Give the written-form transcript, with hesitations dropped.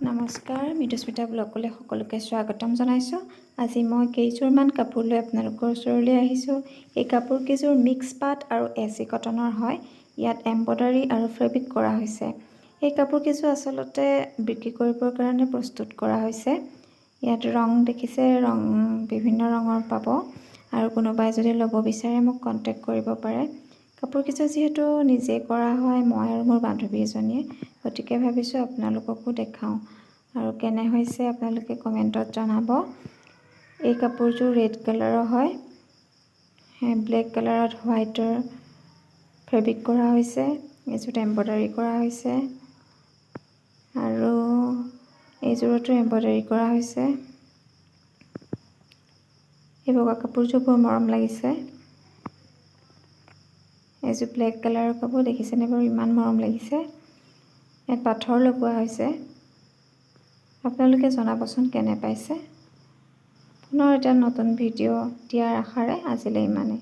নমস্কাৰ, মৃদুস্মিতা ব্লগলৈ সকলোকে স্বাগতম জনাইছোঁ। আজি মই কেইযোৰমান কাপোৰ লৈ আপোনালোকৰ ওচৰলৈ আহিছোঁ। এই কাপোৰকেইযোৰ মিক্স পাট আৰু এচি কটনৰ হয়। ইয়াত এম্ব্ৰইডাৰী আৰু ফেব্ৰিক কৰা হৈছে। এই কাপোৰকেইযোৰ আচলতে বিক্ৰী কৰিবৰ কাৰণে প্ৰস্তুত কৰা হৈছে। ইয়াত ৰং দেখিছে, বিভিন্ন ৰঙৰ পাব আৰু কোনোবাই যদি ল'ব বিচাৰে মোক কণ্টেক্ট কৰিব পাৰে। কাপোৰকেইযোৰ যিহেতু নিজে কৰা হয়, মই আৰু মোৰ বান্ধৱী এজনীয়ে, গতিকে ভাবিছোঁ আপোনালোককো দেখাওঁ আৰু কেনে হৈছে আপোনালোকে কমেণ্টত জনাব। এই কাপোৰযোৰ ৰেড কালাৰৰ হয়, ব্লেক কালাৰত হোৱাইটৰ ফেব্ৰিক কৰা হৈছে। এইযোৰত এম্ব্ৰইডাৰী কৰা হৈছে আৰু এইযোৰতো এম্ব্ৰইডাৰী কৰা হৈছে। এই বগা কাপোৰযোৰ বৰ মৰম লাগিছে। এইযোৰ ব্লেক কালাৰৰ কাপোৰ, দেখিছেনে বাৰু, ইমান মৰম লাগিছে। ইয়াত পাথৰ লগোৱা হৈছে। আপোনালোকে জনাবচোন কেনে পাইছে। পুনৰ এটা নতুন ভিডিঅ' দিয়াৰ আশাৰে আজিলৈ ইমানেই।